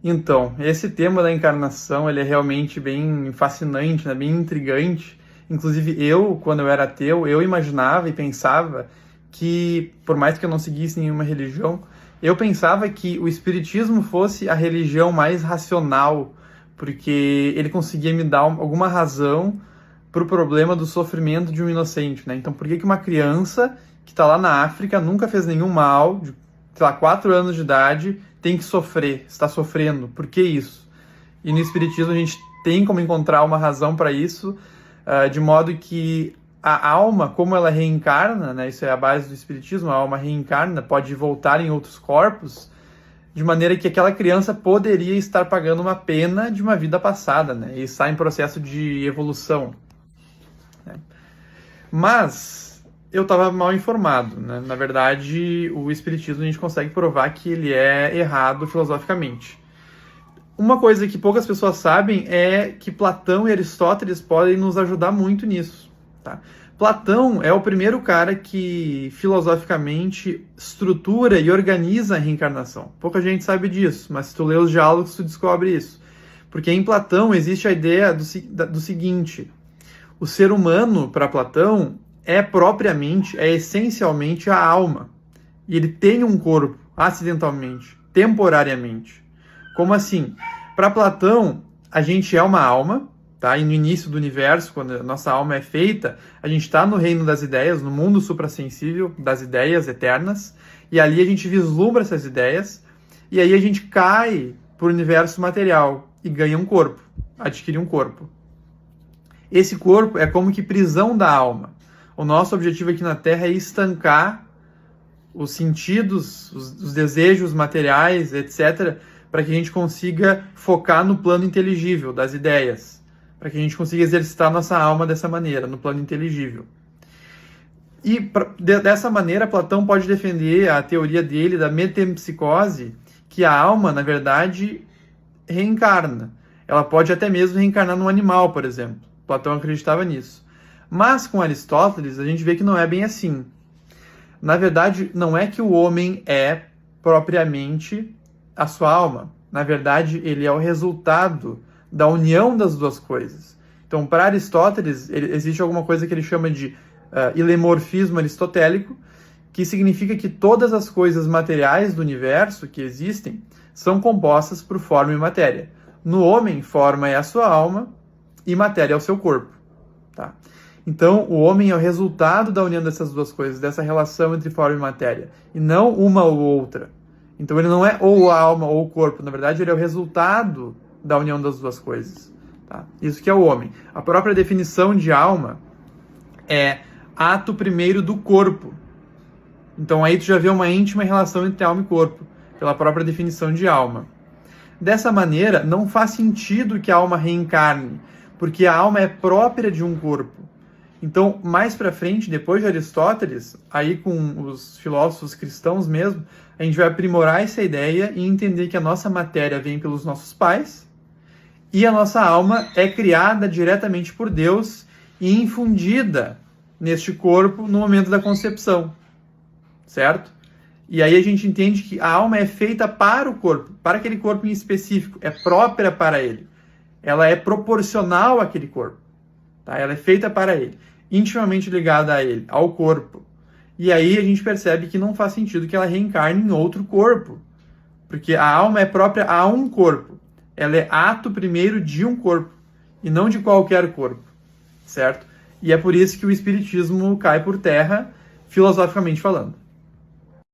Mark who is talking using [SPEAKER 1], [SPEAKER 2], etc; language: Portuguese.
[SPEAKER 1] Então, esse tema da encarnação, ele é realmente bem fascinante, né? Bem intrigante. Inclusive, quando eu era ateu, eu imaginava e pensava que, por mais que eu não seguisse nenhuma religião, eu pensava que o espiritismo fosse a religião mais racional, porque ele conseguia me dar alguma razão para o problema do sofrimento de um inocente, né? Então, por que uma criança que está lá na África, nunca fez nenhum mal, de, sei lá, 4 anos de idade, tem que sofrer, está sofrendo? Por que isso? E no Espiritismo a gente tem como encontrar uma razão para isso, de modo que a alma, como ela reencarna, né, isso é a base do Espiritismo, a alma reencarna, pode voltar em outros corpos, de maneira que aquela criança poderia estar pagando uma pena de uma vida passada, né, e está em processo de evolução. Né? Mas eu estava mal informado, né? Na verdade, o Espiritismo a gente consegue provar que ele é errado filosoficamente. Uma coisa que poucas pessoas sabem é que Platão e Aristóteles podem nos ajudar muito nisso. Tá? Platão é o primeiro cara que filosoficamente estrutura e organiza a reencarnação. Pouca gente sabe disso, mas se tu lê os diálogos tu descobre isso. Porque em Platão existe a ideia do seguinte: o ser humano, para Platão, é essencialmente a alma. E ele tem um corpo, acidentalmente, temporariamente. Como assim? Para Platão, a gente é uma alma, tá? E no início do universo, quando a nossa alma é feita, a gente está no reino das ideias, no mundo suprassensível das ideias eternas, e ali a gente vislumbra essas ideias, e aí a gente cai para o universo material e ganha um corpo, adquire um corpo. Esse corpo é como que prisão da alma. O nosso objetivo aqui na Terra é estancar os sentidos, os desejos materiais, etc., para que a gente consiga focar no plano inteligível das ideias, para que a gente consiga exercitar nossa alma dessa maneira, no plano inteligível. E dessa maneira, Platão pode defender a teoria dele da metempsicose, que a alma, na verdade, reencarna. Ela pode até mesmo reencarnar num animal, por exemplo. Platão acreditava nisso. Mas com Aristóteles, a gente vê que não é bem assim. Na verdade, não é que o homem é propriamente a sua alma. Na verdade, ele é o resultado da união das duas coisas. Então, para Aristóteles, existe alguma coisa que ele chama de ilemorfismo aristotélico, que significa que todas as coisas materiais do universo que existem são compostas por forma e matéria. No homem, forma é a sua alma e matéria é o seu corpo. Tá? Então, o homem é o resultado da união dessas duas coisas, dessa relação entre forma e matéria, e não uma ou outra. Então, ele não é ou a alma ou o corpo, na verdade, ele é o resultado da união das duas coisas. Tá? Isso que é o homem. A própria definição de alma é ato primeiro do corpo. Então, aí tu já vê uma íntima relação entre alma e corpo, pela própria definição de alma. Dessa maneira, não faz sentido que a alma reencarne, porque a alma é própria de um corpo. Então, mais para frente, depois de Aristóteles, aí com os filósofos cristãos mesmo, a gente vai aprimorar essa ideia e entender que a nossa matéria vem pelos nossos pais e a nossa alma é criada diretamente por Deus e infundida neste corpo no momento da concepção, certo? E aí a gente entende que a alma é feita para o corpo, para aquele corpo em específico, é própria para ele. Ela é proporcional àquele corpo. Tá? Ela é feita para ele, intimamente ligada a ele, ao corpo. E aí a gente percebe que não faz sentido que ela reencarne em outro corpo, porque a alma é própria a um corpo. Ela é ato primeiro de um corpo, e não de qualquer corpo, certo? E é por isso que o espiritismo cai por terra, filosoficamente falando.